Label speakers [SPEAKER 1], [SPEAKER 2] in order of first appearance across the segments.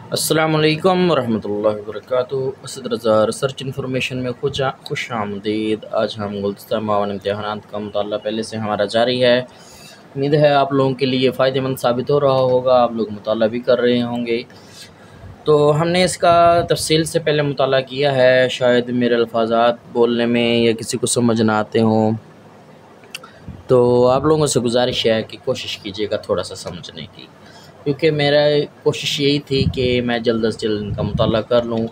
[SPEAKER 1] अस्सलामुअलैकुम वरहमतुल्लाहि वबरकातुहू। असद रज़ा research information में खुश आमदीद। आज हम गुज़श्ता मावन इम्तहानात का मुताला पहले से हमारा जारी है। उम्मीद है आप लोगों के लिए फ़ायदेमंद साबित हो रहा होगा, आप लोग मुताला भी कर रहे होंगे। तो हमने इसका तफसील से पहले मुताला किया है, शायद मेरे अल्फाज़ात बोलने में या किसी को समझ ना आते हों, तो आप लोगों से गुजारिश है कि कोशिश कीजिएगा थोड़ा सा समझने की, क्योंकि मेरा कोशिश यही थी कि मैं जल्द से जल्द इनका मुताला कर लूँ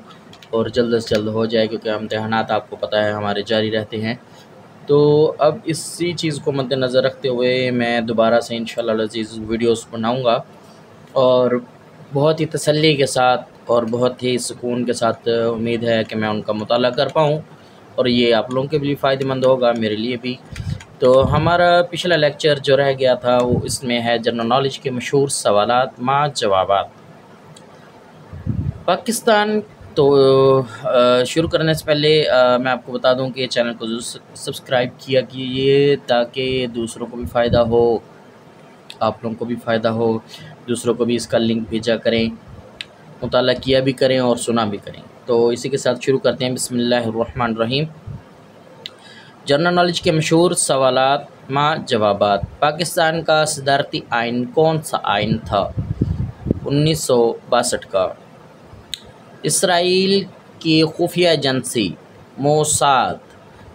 [SPEAKER 1] और जल्द से जल्द हो जाए, क्योंकि इम्तहानात आपको पता है हमारे जारी रहते हैं। तो अब इसी चीज़ को मद्देनज़र रखते हुए मैं दोबारा से इंशाअल्लाह अज़ीज़ वीडियोस बनाऊँगा और बहुत ही तसल्ली के साथ और बहुत ही सुकून के साथ उम्मीद है कि मैं उनका मुताला कर पाऊँ और ये आप लोगों के लिए फ़ायदेमंद होगा, मेरे लिए भी। तो हमारा पिछला लेक्चर जो रह गया था वो इसमें है जनरल नॉलेज के मशहूर सवालात मां जवाबात। पाकिस्तान तो शुरू करने से पहले मैं आपको बता दूं कि चैनल को सब्सक्राइब किया कीजिए ताकि दूसरों को भी फ़ायदा हो, आप लोगों को भी फ़ायदा हो, दूसरों को भी इसका लिंक भेजा करें, मुताला किया भी करें और सुना भी करें। तो इसी के साथ शुरू करते हैं। बिस्मिल्लाहिर्रहमानिर्रहीम। जनरल नॉलेज के मशहूर सवालात मां जवाबात। पाकिस्तान का सदारती आइन कौन सा आइन था? 1962 का। इसराइल की खुफिया एजेंसी मोसाद,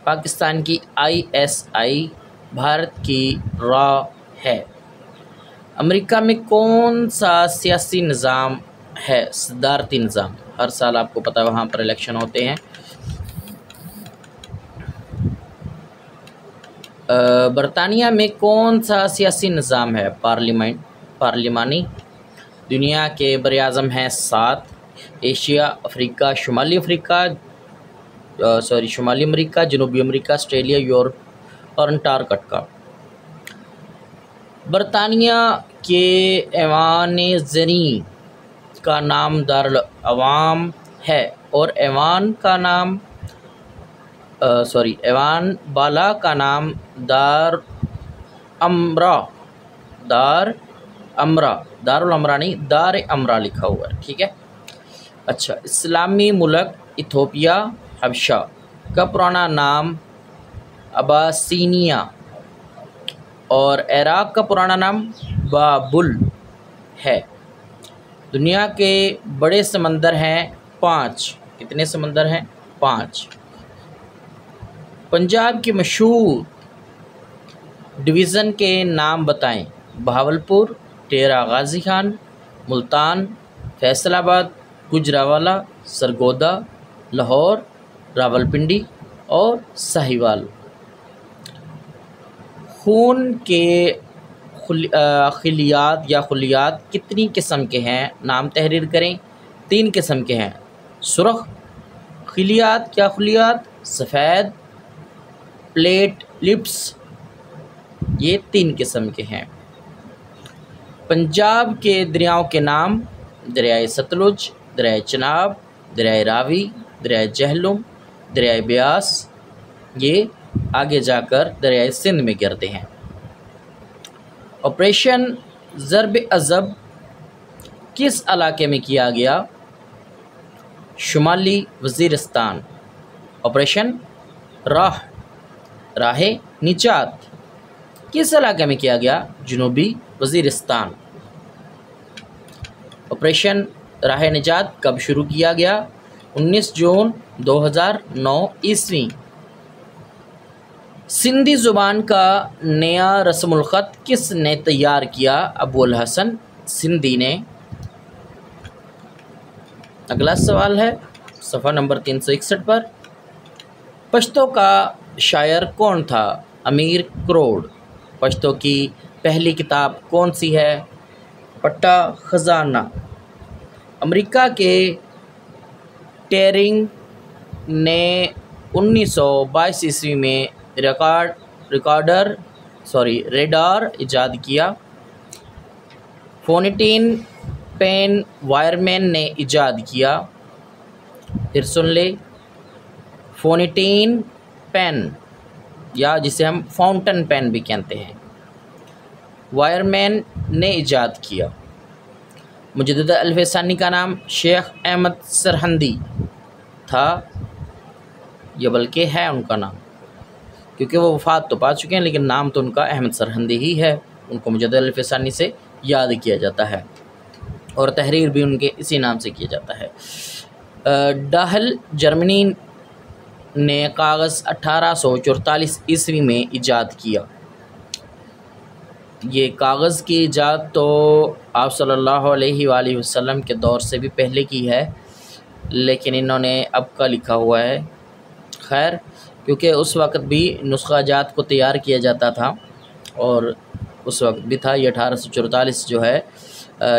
[SPEAKER 1] पाकिस्तान की ISI, भारत की रॉ है। अमेरिका में कौन सा सियासी निज़ाम है? सदारती निज़ाम। हर साल आपको पता है वहाँ पर इलेक्शन होते हैं। बरतानिया में कौन सा सियासी निज़ाम है? पार्लिमानी। दुनिया के बरआज़म हैं 7। एशिया, अफ्रीका, शुमाली अमरीका, जनूबी अमरीका, ऑस्ट्रेलिया, यूरोप और अंटार्कटिका। बरतानिया के ऐवान-ए-ज़रीन का नाम दारुल अवाम है और ऐवान बाला का नाम दारुल अमरा लिखा हुआ है। ठीक है। अच्छा, इस्लामी मुल्क इथोपिया, हबशा का पुराना नाम अबासीनिया और इराक़ का पुराना नाम बाबुल है। दुनिया के बड़े समंदर हैं 5। कितने समंदर हैं? 5। पंजाब की मशहूर डिवीज़न के नाम बताएं। बहावलपुर, डेरा गाजी खान, मुल्तान, फैसलाबाद, गुजरावाला, सरगोदा, लाहौर, रावलपिंडी और साहिवाल। खून के खुलियात कितनी किस्म के हैं? नाम तहरीर करें। 3 किस्म के हैं। सुरख खुलियात, सफ़ेद प्लेटलिप्स, ये 3 किस्म के हैं। पंजाब के दरियाओं के नाम: दरियाए सतलुज, दरियाए चनाब, दरियाए रावी, दरियाए जहलुम, दरियाए ब्यास, ये आगे जाकर दरियाए सिंध में गिरते हैं। ऑपरेशन ज़र्ब-ए-अज़ब किस इलाके में किया गया? शुमाली वज़ीरिस्तान। ऑपरेशन राहे निजात किस इलाके में किया गया? जनूबी वज़ीरिस्तान। ऑपरेशन राहे निजात कब शुरू किया गया? 19 जून 2009 ईस्वी। सिंधी ज़ुबान का नया रस्मुल ख़त किसने तैयार किया? अबुल हसन सिंधी ने। अगला सवाल है सफ़ा नंबर 361 पर। पश्तो का शायर कौन था? अमीर करोड़। पश्तो की पहली किताब कौन सी है? पट्टा ख़ज़ाना। अमेरिका के टैरिंग ने 1922 ईस्वी में रेडार इजाद किया। फोनिटीन पेन वायरमैन ने इजाद किया। फिर सुन ले, फोनिटीन पेन या जिसे हम फाउंटेन पेन भी कहते हैं, वायरमैन ने इजाद किया। मुजद्दिद अल्फ़सानी का नाम शेख अहमद सरहंदी था, ये बल्कि है उनका नाम, क्योंकि वो वफ़ात तो पा चुके हैं लेकिन नाम तो उनका अहमद सरहंदी ही है। उनको मुजद्दिद अल्फ़सानी से याद किया जाता है और तहरीर भी उनके इसी नाम से किया जाता है। डाहल जर्मनी ने कागज़ 1844 ईस्वी में ईजाद किया। ये कागज़ की ईजाद तो आप सल्लल्लाहु अलैहि वसल्लम के दौर से भी पहले की है, लेकिन इन्होंने अब का लिखा हुआ है। खैर, क्योंकि उस वक़्त भी नुस्ख़ा जात को तैयार किया जाता था और उस वक़्त भी था। ये 1844 जो है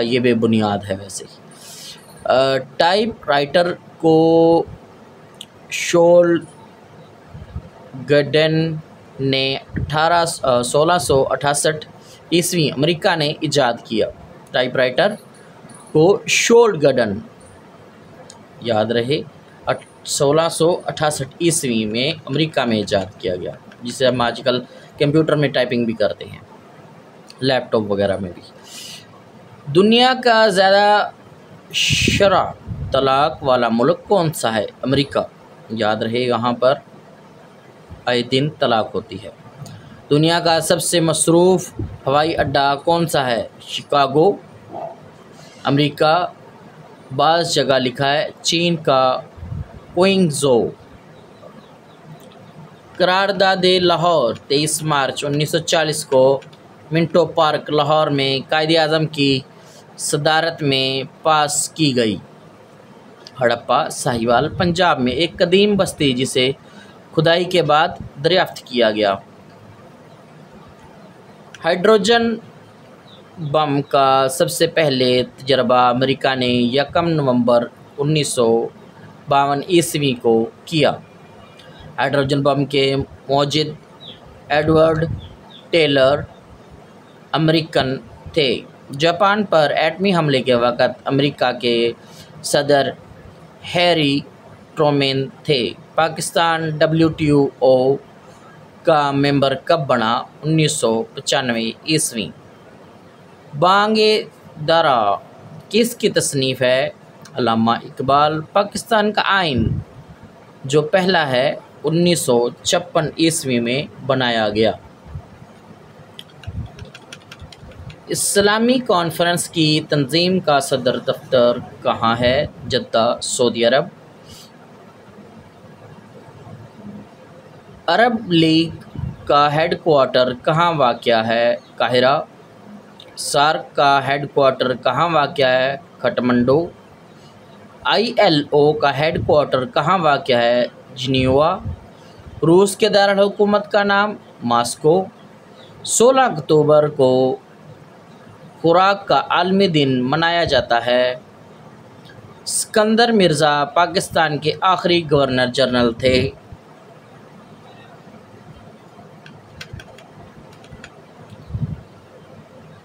[SPEAKER 1] ये बेबुनियाद है वैसे ही। टाइप राइटर को शोल गडेन ने 1668 ईस्वी अमेरिका ने ईजाद किया। टाइपराइटर को शोल गडन, याद रहे, 1668 ईस्वी में अमेरिका में ईजाद किया गया, जिसे हम आजकल कंप्यूटर में टाइपिंग भी करते हैं, लैपटॉप वगैरह में भी। दुनिया का ज़्यादा शरअ तलाक वाला मुल्क कौन सा है? अमेरिका। याद रहे, यहाँ पर आए दिन तलाक होती है। दुनिया का सबसे मसरूफ़ हवाई अड्डा कौन सा है? Chicago, America. बाज़ जगह लिखा है चीन का क्विंगजो। करारदाद लाहौर 23 मार्च 1940 को मिंटो पार्क लाहौर में कायदे आज़म की सदारत में पास की गई। हड़प्पा साहिवाल पंजाब में एक कदीम बस्ती जिसे खुदाई के बाद दरियाफ्त किया गया। हाइड्रोजन बम का सबसे पहले तजर्बा अमेरिका ने 1 नवंबर 1952 ईस्वी को किया। हाइड्रोजन बम के मौजिद एडवर्ड टेलर अमेरिकन थे। जापान पर एटमी हमले के वक़्त अमेरिका के सदर हैरी ट्रूमैन थे। पाकिस्तान WTO का मेंबर कब बना? 1995 ईस्वी। बांगे दरा किसकी तसनीफ़ है? अल्लामा इकबाल। पाकिस्तान का आइन जो पहला है 1956 ईस्वी में बनाया गया। इस्लामी कॉन्फ्रेंस की तंजीम का सदर दफ्तर कहाँ है? जद्दा, सऊदी अरब। अरब लीग का हेडक्वार्टर कहाँ वाक़या है? काहिरा। सार्क का हेडक्वार्टर कहाँ वाक़या है? काठमांडू। ILO का हेडक्वार्टर कहाँ वाक़या है? जिनेवा। रूस के दारुल हुकूमत का नाम? मास्को। 16 अक्टूबर को खुराक का आलमी दिन मनाया जाता है। सिकंदर मिर्ज़ा पाकिस्तान के आखिरी गवर्नर जनरल थे।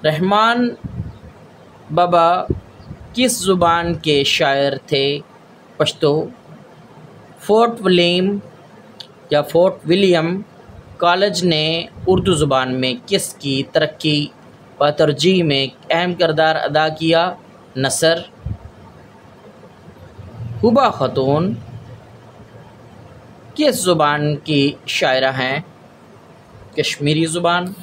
[SPEAKER 1] रहमान बाबा किस ज़ुबान के शायर थे? पश्तो। फोर्ट विलियम कॉलेज ने उर्दू ज़ुबान में किसकी तरक्की व तरजीह में अहम किरदार अदा किया? नसर। हुबा खातून किस ज़ुबान की शायरा हैं? कश्मीरी ज़ुबान।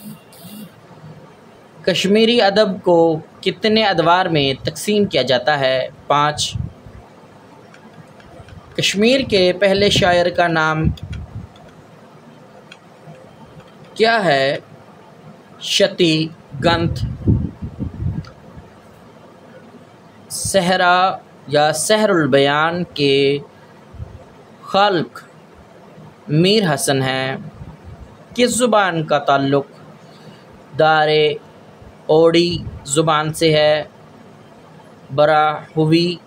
[SPEAKER 1] कश्मीरी अदब को कितने अदवार में तकसीम किया जाता है? 5। कश्मीर के पहले शायर का नाम क्या है? शती गंथ। सहरा या सहरुल बयान के खाल्क मीर हसन हैं। किस ज़ुबान का ताल्लुक़ दारे ओडी ज़ुबान से है? ब्राह्वी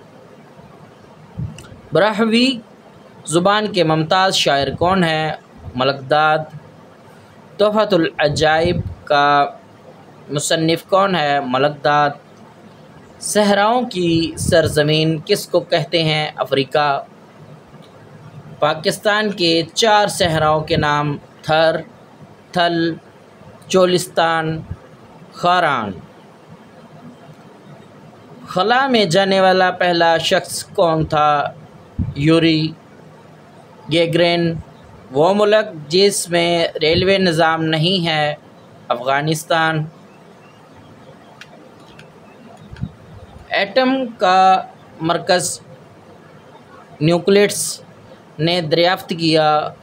[SPEAKER 1] ज़ुबान के मुमताज़ शायर कौन है? मलकदाद। तोहफ़तुल अजाइब का मुसन्निफ़ कौन है? मलकदाद। सहराओं की सरज़मीन किसको कहते हैं? अफ्रीका। पाकिस्तान के 4 सहराओं के नाम? थर, थल, चोलिस्तान, खारान। खला में जाने वाला पहला शख्स कौन था? Yuri Gagarin. वो मुल्क जिसमें रेलवे निज़ाम नहीं है? अफ़गानिस्तान। एटम का मरकज़ न्यूक्लियस ने दरियाफ्त किया?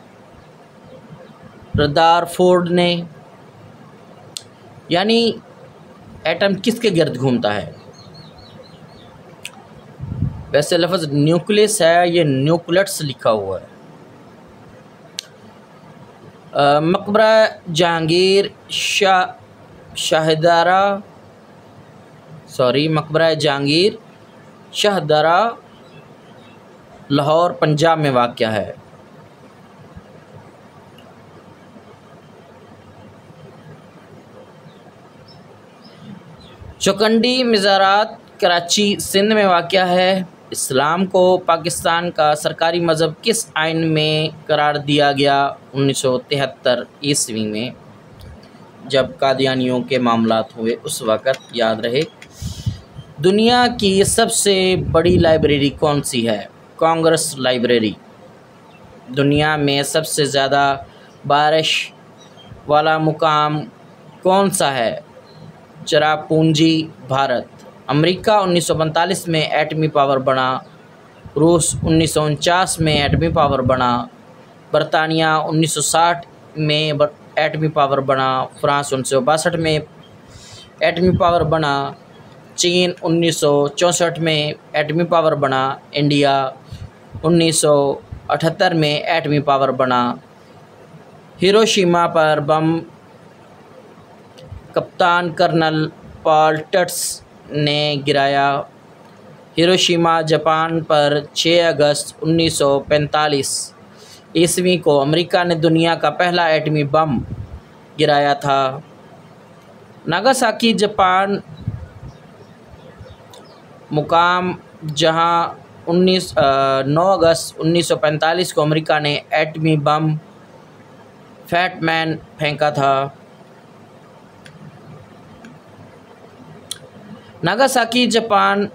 [SPEAKER 1] रदरफोर्ड ने। यानी एटम किसके गिर्द घूमता है? वैसे लफ्ज़ न्यूक्लियस है, ये न्यूक्लियस लिखा हुआ है। मकबरा जहांगीर मकबरा जहांगीर शाहदरा लाहौर पंजाब में वाक़या है। चौकंडी मज़ारात कराची सिंध में वाक़या है। इस्लाम को पाकिस्तान का सरकारी मज़हब किस आइन में करार दिया गया? 1973 ईस्वी में, जब कादियानियों के मामलात हुए उस वक़्त, याद रहे। दुनिया की सबसे बड़ी लाइब्रेरी कौन सी है? कांग्रेस लाइब्रेरी। दुनिया में सबसे ज़्यादा बारिश वाला मुकाम कौन सा है? चेरापूंजी, भारत। अमेरिका 1945 में एटमी पावर बना। रूस 1949 में एटमी पावर बना। बरतानिया 1960 में एटमी पावर बना। फ्रांस 1962 में एटमी पावर बना। चीन 1964 में एटमी पावर बना। इंडिया 1978 में एटमी पावर बना। हिरोशिमा पर बम कप्तान कर्नल पॉल टट्स ने गिराया। हिरोशिमा जापान पर 6 अगस्त 1945 ईस्वी को अमेरिका ने दुनिया का पहला एटमी बम गिराया था। नागासाकी जापान मुकाम जहां 9 अगस्त 1945 को अमेरिका ने एटमी बम फैट मैन फेंका था। नागासाकी जापान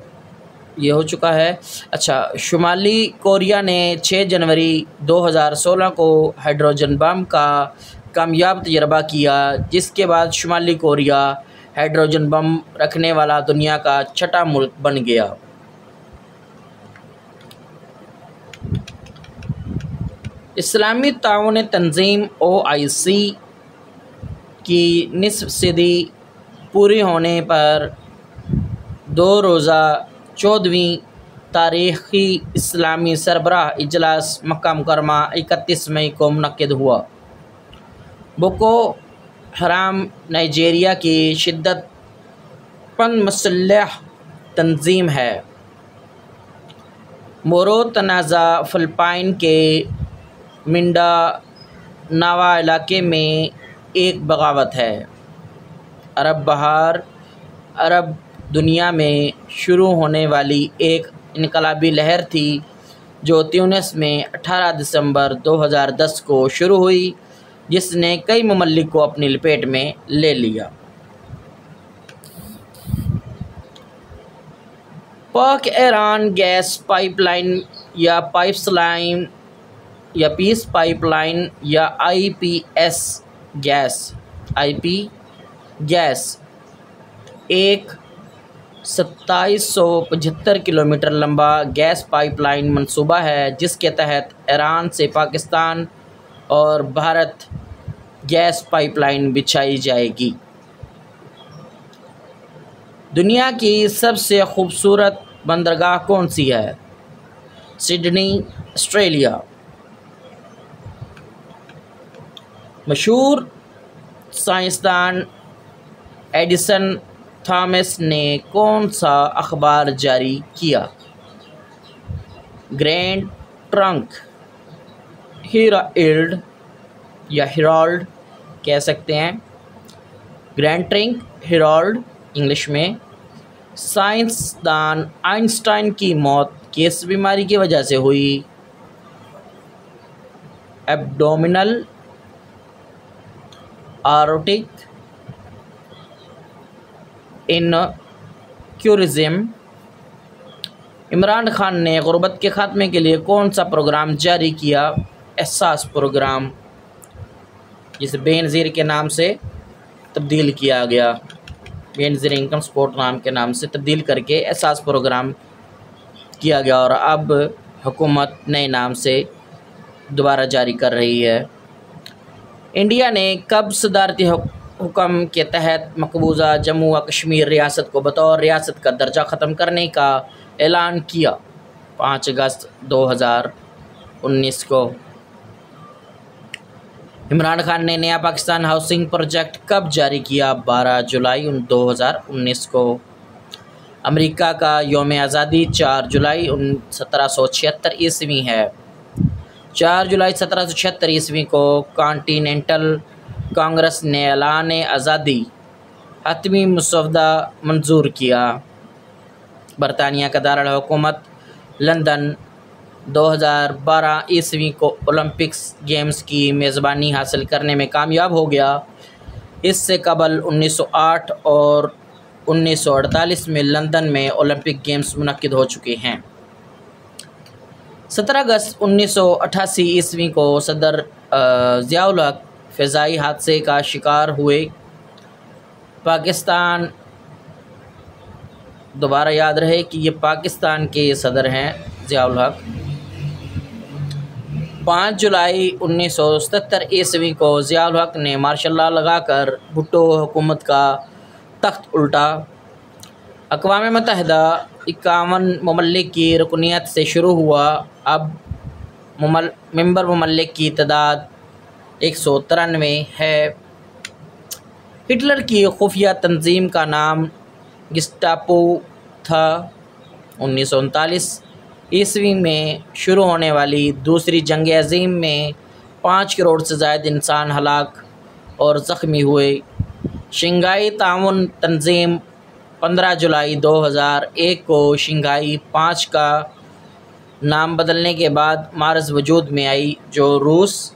[SPEAKER 1] ये हो चुका है। अच्छा, शुमाली कोरिया ने 6 जनवरी 2016 को हाइड्रोजन बम का कामयाब तजर्बा किया, जिसके बाद शुमाली कोरिया हाइड्रोजन बम रखने वाला दुनिया का छठा मुल्क बन गया। इस्लामी ताउन तंजीम OIC की निस्फ सदी पूरी होने पर 2 रोज़ा 14वीं तारीख़ी इस्लामी सरबराह इजलास मक्का मुकरमा 31 मई को मुनक्किद हुआ। बोको हराम नाइजीरिया की शिद्दत पसंद मुसल्लह तंजीम है। मोरो तनाज़ा फ़िलिपाइन के मिंडानावा इलाके में एक बगावत है। अरब बहार अरब दुनिया में शुरू होने वाली एक इनकलाबी लहर थी जो ट्यूनिस में 18 दिसंबर 2010 को शुरू हुई, जिसने कई ममालिक को अपनी लपेट में ले लिया। पाक ईरान गैस पाइपलाइन या पीस पाइपलाइन या IP गैस एक 2775 किलोमीटर लंबा गैस पाइपलाइन मंसूबा है, जिसके तहत ईरान से पाकिस्तान और भारत गैस पाइपलाइन बिछाई जाएगी। दुनिया की सबसे खूबसूरत बंदरगाह कौन सी है? Sydney, Australia. मशहूर साइंसदान एडिसन थॉमस ने कौन सा अखबार जारी किया? ग्रैंड ट्रंक, हेराल्ड या हेराल्ड कह सकते हैं। ग्रैंड ट्रंक, हेराल्ड इंग्लिश में। साइंसदान आइंस्टाइन की मौत किस बीमारी की वजह से हुई? Abdominal Arctic aneurysm Imran Khan ने गुर्बत के खात्मे के लिए कौन सा प्रोग्राम जारी किया? एहसास प्रोग्राम, जिसे बेनज़ीर के नाम से तब्दील किया गया। बेनज़ीर इनकम सपोर्ट नाम के नाम से तब्दील करके एहसास प्रोग्राम किया गया और अब हुकूमत नए नाम से दोबारा जारी कर रही है। इंडिया ने कब सदारती हुक्म के तहत मकबूजा जम्मू व कश्मीर रियासत को बतौर रियासत का दर्जा ख़त्म करने का ऐलान किया? 5 अगस्त 2019 को। इमरान खान ने नया पाकिस्तान हाउसिंग प्रोजेक्ट कब जारी किया? 12 जुलाई 2019 को। अमेरिका का यौम आज़ादी 4 जुलाई 1776 ईस्वी है। 4 जुलाई 1776 ईस्वी को कॉन्टिनेंटल कांग्रेस ने ऐलान आज़ादी हतमी मसौदा मंजूर किया। बरतानिया का दारुल हुकूमत लंदन 2012 ईस्वी को ओलंपिक्स गेम्स की मेज़बानी हासिल करने में कामयाब हो गया। इससे कबल 1908 और 1948 में लंदन में ओलंपिक गेम्स मुनक्किद हो चुके हैं। 17 अगस्त 1988 ईस्वी को सदर ज़ियाउल हक फ़िज़ाई हादसे का शिकार हुए। पाकिस्तान, दोबारा याद रहे कि ये पाकिस्तान के सदर हैं ज़ियाउल हक। 5 जुलाई 1977 ईस्वी को ज़ियाउल हक ने मार्शल लॉ लगाकर भुट्टो हुकूमत का तख्त उल्टा। अक़वाम मुत्तहिदा 51 ममलिक की रुकनियत से शुरू हुआ, अब मेंबर ममलिक की तादाद 193 है। हिटलर की खुफिया तंजीम का नाम गेस्टापो था। 1939 ईस्वी में शुरू होने वाली दूसरी जंग अज़ीम में 5 करोड़ से ज़ायद इंसान हलाक और ज़ख्मी हुए। शंघाई ताउन तंजीम 15 जुलाई 2001 को शंघाई 5 का नाम बदलने के बाद मार्च वजूद में आई, जो रूस,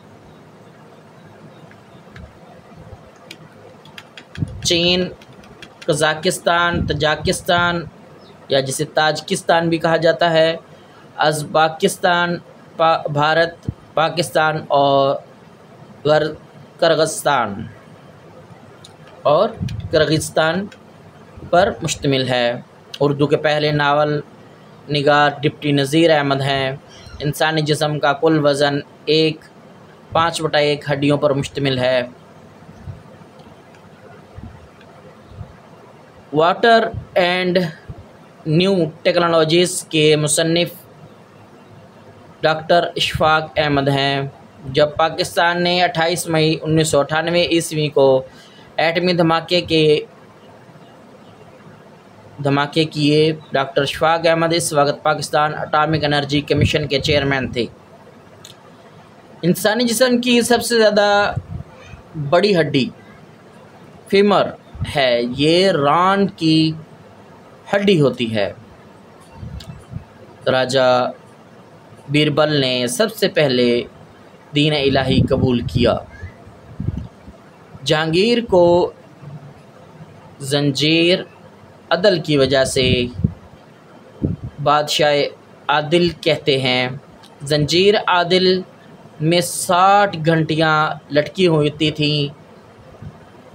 [SPEAKER 1] चीन, कज़ाकिस्तान, तजाकिस्तान या जिसे ताजिकिस्तान भी कहा जाता है, उज़्बेकिस्तान, भारत, पाकिस्तान और किर्गिस्तान पर मुश्तमिल है। उर्दू के पहले नावल निगार डिप्टी नज़ीर अहमद हैं। इंसानी जिस्म का कुल वज़न 5/1 हड्डियों पर मुश्तमिल है। वाटर एंड न्यू टेक्नोलॉजीज़ के मुसन्निफ़ डॉक्टर इशफ़ाक़ अहमद हैं। जब पाकिस्तान ने 28 मई 1998 ईस्वी को एटमी धमाके किए। डॉक्टर इशफ़ाक़ अहमद इस वक्त पाकिस्तान एटॉमिक एनर्जी कमीशन के चेयरमैन थे। इंसानी जिस्म की सबसे ज़्यादा बड़ी हड्डी फीमर है। ये रान की हड्डी होती है। राजा बीरबल ने सबसे पहले दीन इलाही कबूल किया। जहांगीर को जंजीर अदल की वजह से बादशाह आदिल कहते हैं। जंजीर आदिल में 60 घंटियाँ लटकी होती थीं,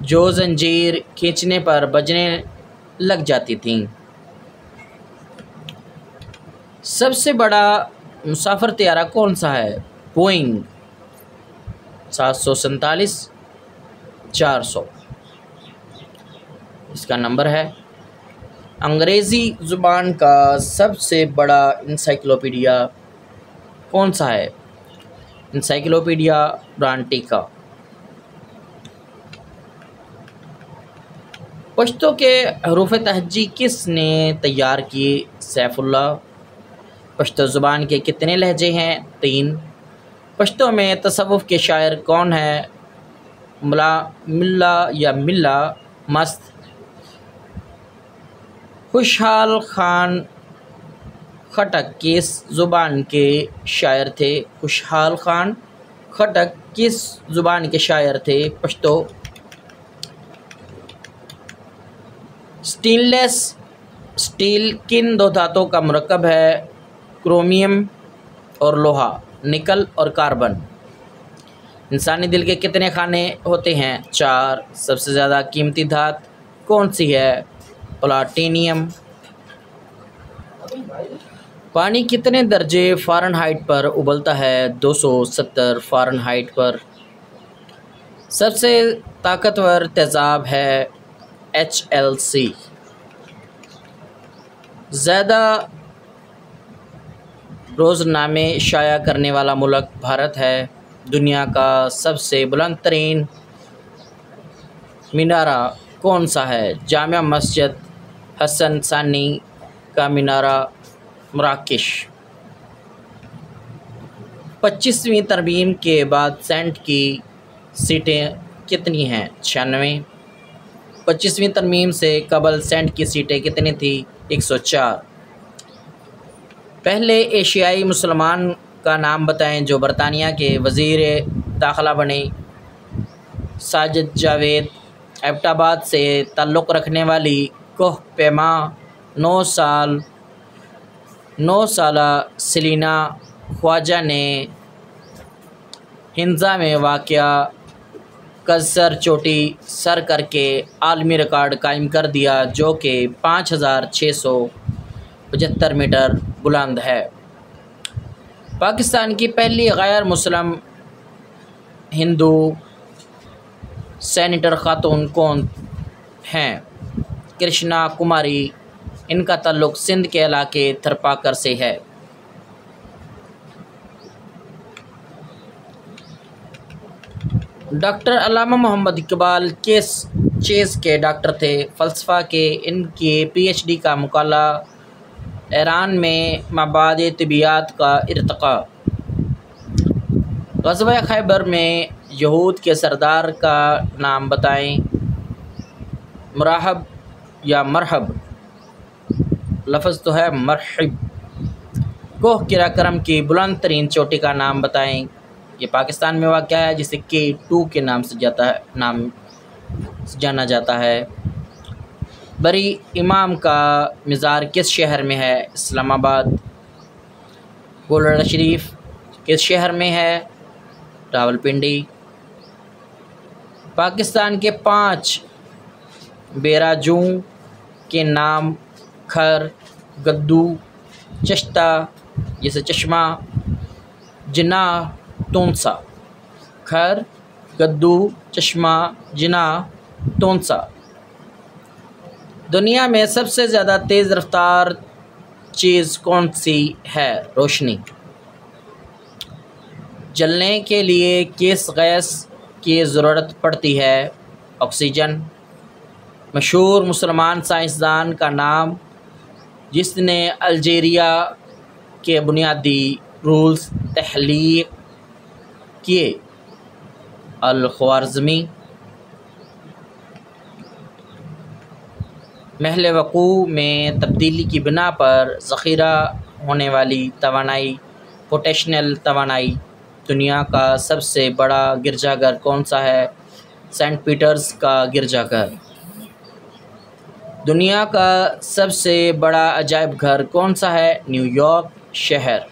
[SPEAKER 1] जो जंजीर खींचने पर बजने लग जाती थीं। सबसे बड़ा मुसाफिर तैयारा कौन सा है? बोइंग 747-400 इसका नंबर है। अंग्रेज़ी ज़ुबान का सबसे बड़ा इंसाइक्लोपीडिया कौन सा है? इंसाइक्लोपीडिया ब्रांटिका। पश्तो के हरूफ तहज्जी किसने तैयार किए? सैफुल्लाह। पश्तो ज़ुबान के कितने लहजे हैं? 3। पश्तो में तसव्वुफ़ के शायर कौन है? मिल्ला मस्त। खुशहाल खान खटक किस ज़ुबान के शायर थे? खुशहाल खान खटक किस ज़ुबान के शायर थे? पश्तो। स्टेनलेस स्टील किन दो धातुओं का मरकब है? क्रोमियम और लोहा, निकल और कार्बन। इंसानी दिल के कितने खाने होते हैं? 4। सबसे ज़्यादा कीमती धातु कौन सी है? प्लाटिनियम। पानी कितने दर्जे फ़ारेनहाइट पर उबलता है? 270 फ़ारेनहाइट पर। सबसे ताकतवर तेज़ाब है HLC। ज़्यादा रोज़नामे शाया करने वाला मुल्क भारत है। दुनिया का सबसे बुलंद तरीन मीनारा कौन सा है? जामिया मस्जिद हसन सानी का मीनारा, मराकेश। 25वीं तरमीम के बाद सेंट की सीटें कितनी हैं? 96। 25वीं तरमीम से कबल सेंट की सीटें कितनी थी? 104। पहले एशियाई मुसलमान का नाम बताएं जो बरतानिया के वज़ीर दाखिला बने। साजिद जावेद। एबटाबाद से ताल्लुक़ रखने वाली कोह पैमा 9 साला सेलिना ख्वाजा ने हिंजा में वाक़या कसर चोटी सर करके आलमी रिकॉर्ड कायम कर दिया, जो कि 5675 मीटर बुलंद है। पाकिस्तान की पहली गैर मुस्लिम हिंदू सेनेटर खातून कौन हैं? कृष्णा कुमारी। इनका ताल्लुक़ सिंध के इलाके थरपाकर से है। डॉक्टर अल्लामा मोहम्मद इकबाल किस चीज़ के डॉक्टर थे? फ़लसफ़ा के। इनके PhD का मुकाला ईरान में माबाद तिबियात का इर्तिक़ा। ग़ज़वा खैबर में यहूद के सरदार का नाम बताएं। मरहब या मरहब, लफ्ज़ तो है मरहब। कोह किराकरम की बुलंद तरीन चोटी का नाम बताएं। ये पाकिस्तान में वाक़या है, जिसे K2 के नाम से जाना जाता है। बरी इमाम का मज़ार किस शहर में है? इस्लामाबाद। गोलड़ा शरीफ किस शहर में है? रावलपिंडी। पाकिस्तान के 5 बेराजू के नाम खर, गद्दू, चश्ता जैसे चश्मा, जिना, तोंसा। खर, गद्दू, चश्मा, जिना, तोंसा। दुनिया में सबसे ज़्यादा तेज़ रफ्तार चीज़ कौन सी है? रोशनी। जलने के लिए किस गैस की ज़रूरत पड़ती है? ऑक्सीजन। मशहूर मुसलमान साइंसदान का नाम जिसने अल्जीरिया के बुनियादी रूल्स तहलीक किए? अल-ख्वारिज़मी। महल वक़ू में तब्दीली की बिना पर ज़ख़ीरा होने वाली तवानाई पोटेंशियल तवानाई। दुनिया का सबसे बड़ा गिरजाघर कौन सा है? सेंट पीटर्स का गिरजाघर। दुनिया का सबसे बड़ा अजायब घर कौन सा है? न्यूयॉर्क शहर।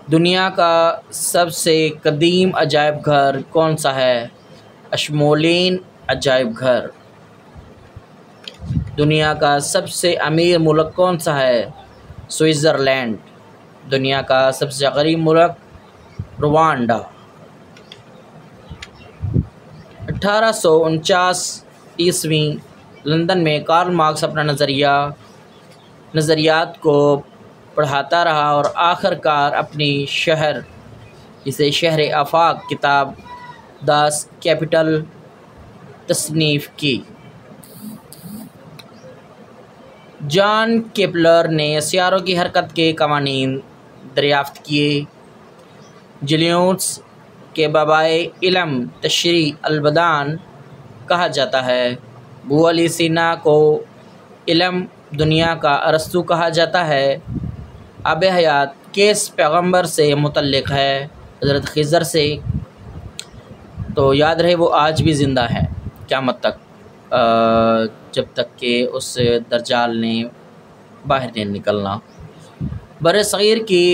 [SPEAKER 1] दुनिया का सबसे कदीम अजायब घर कौन सा है? अशमोलिन अजायब घर। दुनिया का सबसे अमीर मुल्क कौन सा है? स्विट्ज़रलैंड। दुनिया का सबसे गरीब मुल्क रुवांडा। 1849 ईस्वी लंदन में कार्ल मार्क्स अपना नज़रियात को पढ़ाता रहा और आखिरकार अपनी जिसे शहर आफाक किताब दास कैपिटल तसनीफ़ की। जॉन केपलर ने सियारों की हरकत के कवानीन दरियाफ्त किए। जुलियस के बाबाए इल्म तशरी अलबदान कहा जाता है। अबू अली सीना को इल्म दुनिया का अरस्तू कहा जाता है। आब हयात किस पैगंबर से मुतल्लिक़ है? हज़रत खिज़र से। तो याद रहे वो आज भी ज़िंदा है क़यामत तक। जब तक कि उस दज्जाल ने बाहर नहीं निकलना। बरसग़ीर की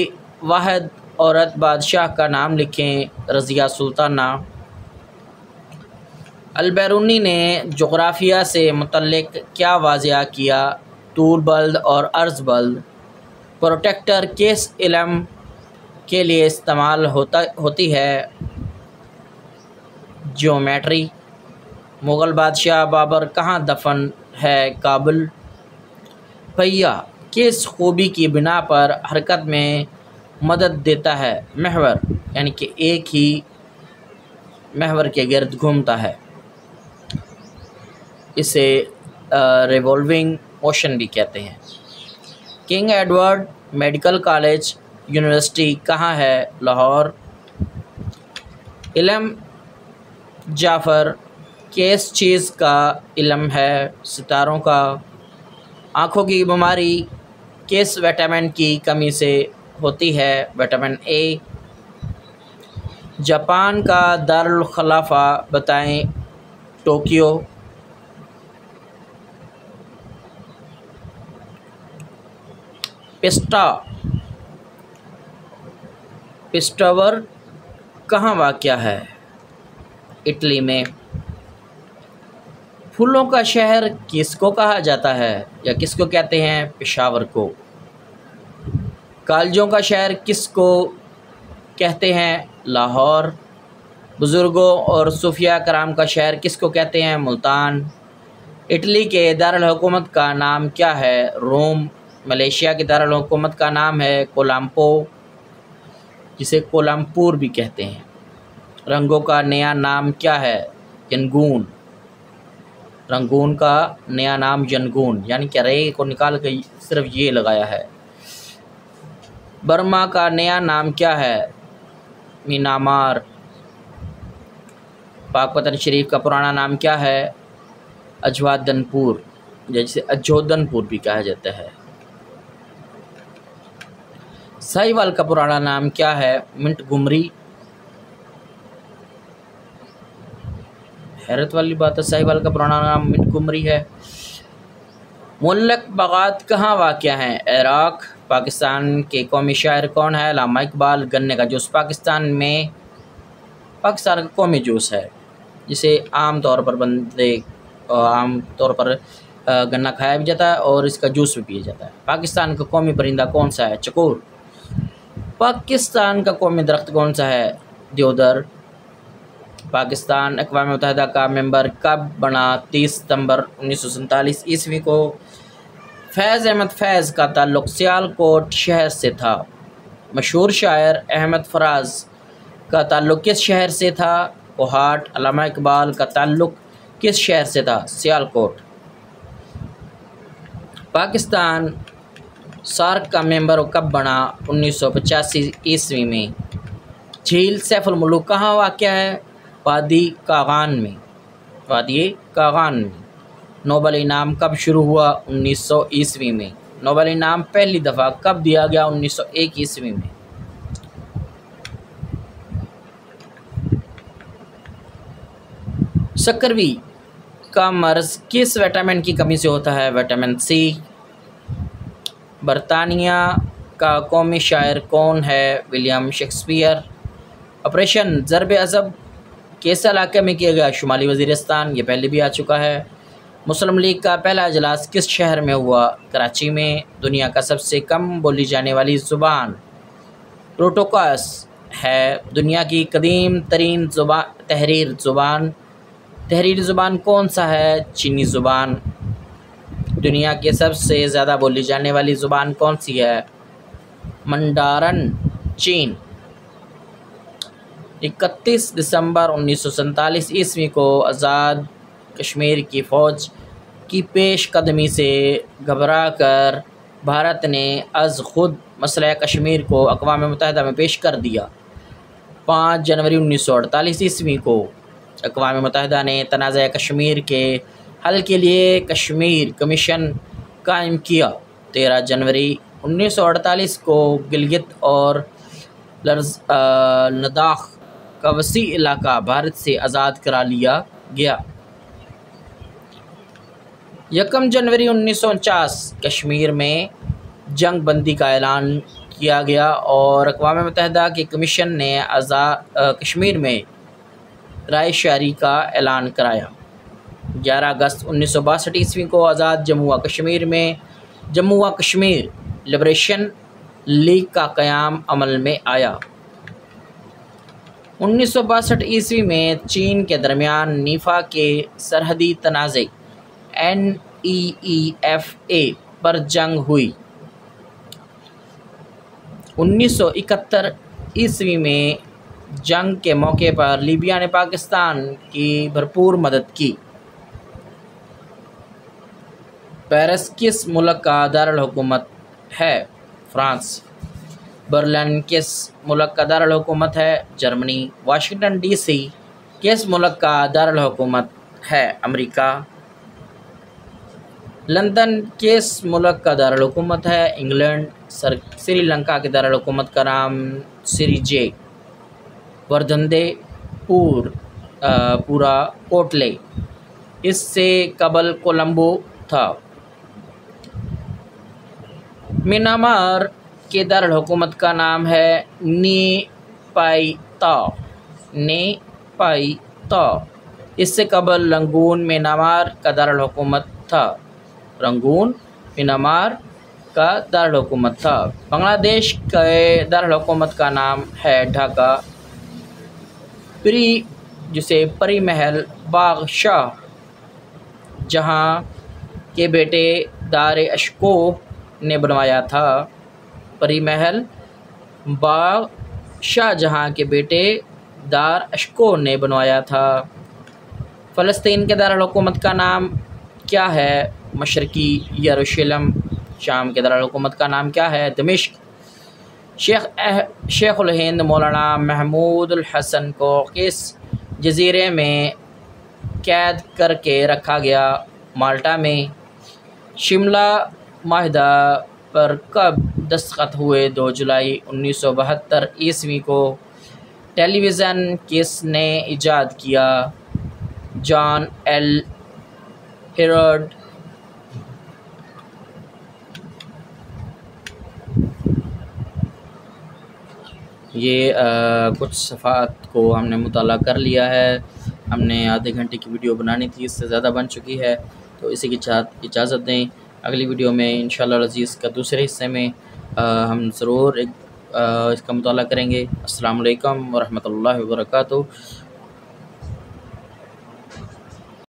[SPEAKER 1] वाहिद औरत बादशाह का नाम लिखें। रज़िया सुल्ताना। अल-बैरूनी ने जोग्राफिया से मुतल्लिक़ क्या वाज़िया किया? तूल बल्द और अर्ज़ बल्द प्रोटेक्टर किस इल्म के लिए इस्तेमाल होती है? ज्योमेट्री। मुग़ल बादशाह बाबर कहाँ दफन है? काबुल। पहिया किस खूबी की बिना पर हरकत में मदद देता है? महवर, यानी कि एक ही महवर के गिर्द घूमता है। इसे रिवॉल्विंग मोशन भी कहते हैं। King Edward medical college university कहाँ है? लाहौर। इल्म जाफ़र किस चीज़ का इल्म है? सितारों का। आँखों की बीमारी किस विटामिन की कमी से होती है? Vitamin A. जापान का दारुल खलाफा बताएं? टोक्यो। पिस्टावर कहाँ वाक़या है? इटली में। फूलों का शहर किसको कहा जाता है या किसको कहते हैं? पेशावर को। कॉलेजों का शहर किसको कहते हैं? लाहौर। बुज़ुर्गों और सूफिया कराम का शहर किसको कहते हैं? मुल्तान। इटली के दारुल हुकूमत का नाम क्या है? रोम। मलेशिया के दारुल हुकूमत का नाम है कोलंबो, जिसे कोलमपुर भी कहते हैं। रंगों का नया नाम क्या है? यंगून। रंगून का नया नाम यंगून, यानी कि रे को निकाल के सिर्फ ये लगाया है। बर्मा का नया नाम क्या है? म्यांमार। पाकपतन शरीफ का पुराना नाम क्या है? अजवादनपुर, जैसे अजोदनपुर भी कहा जाता है। साहिवाल का पुराना नाम क्या है? मिंटगुमरी। हैरत वाली बात है, साहिवाल का पुराना नाम मिंटगुमरी है। मुअल्लक बागात कहाँ वाक़या है? इराक़। पाकिस्तान के कौमी शायर कौन है? अल्लामा इकबाल। गन्ने का जूस पाकिस्तान का कौमी जूस है, जिसे आम तौर पर गन्ना खाया भी जाता है और इसका जूस भी पिया जाता है। पाकिस्तान का कौमी परिंदा कौन सा है? चकोर। पाकिस्तान का कौमी दरख्त कौन सा है? देवदार। पाकिस्तान अक़वाम मुत्तहिदा का मेंबर कब बना? 30 सितंबर 1947 ईस्वी को। फैज़ अहमद फैज़ का ताल्लुक़ सियालकोट शहर से था। मशहूर शायर अहमद फराज का ताल्लुक़ किस शहर से था? कोहाट। अल्लामा इकबाल का ताल्लुक़ किस शहर से था? सियालकोट। पाकिस्तान सार्क का मेंबर कब बना? 1985 ईस्वी में। झील सैफुल मुलूक कहाँ वाक़या है? वादी कागान में। नोबल इनाम कब शुरू हुआ? 1900 ईस्वी में। नोबल इनाम पहली दफ़ा कब दिया गया? 1901 ईस्वी में। सक्करवी का मर्ज़ किस विटामिन की कमी से होता है? Vitamin C. बरतानिया का कौमी शायर कौन है? William Shakespeare. Operation Zarb Azb किस इलाके में किया गया? शुमाली वज़ीरिस्तान, ये पहले भी आ चुका है। मुस्लिम लीग का पहला इजलास किस शहर में हुआ? कराची में। दुनिया का सबसे कम बोली जाने वाली ज़ुबान प्रोटोकास है। दुनिया की कदीम तरीन तहरीरी ज़ुबान कौन सा है? चीनी ज़ुबान। दुनिया के सबसे ज़्यादा बोली जाने वाली ज़ुबान कौन सी है? मंडारन, चीन। 31 दिसंबर 1947 ईस्वी को आज़ाद कश्मीर की फ़ौज की पेशकदमी से घबरा कर भारत ने अज़ खुद मसला कश्मीर को अक़वाम मुत्तहिदा में पेश कर दिया। 5 जनवरी 1948 ईस्वी को अक़वाम मुत्तहिदा ने तनाज़ा कश्मीर के हल के लिए कश्मीर कमीशन कायम किया। 13 जनवरी 1948 को गिलगित और लद्दाख का वसी इलाका भारत से आज़ाद करा लिया गया। 1 जनवरी 1949 कश्मीर में जंग बंदी का ऐलान किया गया और अक़वाम मुत्तहिदा की कमीशन ने कश्मीर में राय शारी का ऐलान कराया। 11 अगस्त 1962 ईस्वी को आज़ाद जम्मू व कश्मीर में जम्मू व कश्मीर लिबरेशन लीग का क़याम अमल में आया। 1962 ईस्वी में चीन के दरमियान नीफा के सरहदी तनाज़े NEEFA पर जंग हुई। 1971 ईस्वी में जंग के मौके पर लीबिया ने पाकिस्तान की भरपूर मदद की। पेरिस किस मुल्क का दारुल हुकूमत है? फ्रांस। बर्लिन किस मुल्क का दारुल हुकूमत है? जर्मनी। वाशिंगटन DC किस मुल्क का दारुल हुकूमत है? अमेरिका। लंदन किस मुल्क का दारुल हुकूमत है? इंग्लैंड। श्रीलंका के दारुल हुकूमत का नाम सिरिजे। वर्धंदे पूरा कोटले इससे कबल कोलंबो था। म्यांमार के दारुल हुकूमत का नाम है नेपाई-ता। इससे कबल रंगून म्यांमार का दारुल हुकूमत था। रंगून म्यांमार का दारुल हुकूमत था। बांग्लादेश के दारुल हुकूमत का नाम है ढाका। जिसे परी महल बादशाह जहां के बेटे दार अशको ने बनवाया था। परी महल बादशाह जहां के बेटे दार अशको ने बनवाया था। फ़लस्तीन के दारुल हुकूमत का नाम क्या है? मशरकी यरूशलेम। शाम के दारुल हुकूमत का नाम क्या है? दमिश्क। शेखुल हिंद मौलाना महमूद हसन को किस जजीरे में कैद करके रखा गया? माल्टा में। शिमला माहिदा पर कब दस्तखत हुए? 2 जुलाई 1972 ईस्वी को। टेलीविज़न किसने ईजाद किया? John L Harold. ये कुछ सफ़ात को हमने मुताला कर लिया है। हमने आधे घंटे की वीडियो बनानी थी, इससे ज़्यादा बन चुकी है, तो इसी के साथ इजाज़त दें। अगली वीडियो में इंशाअल्लाह अज़ीज़ का दूसरे हिस्से में हम ज़रूर इसका मुताला करेंगे। अस्सलामु अलैकुम व रहमतुल्लाहि व बरकातुहू।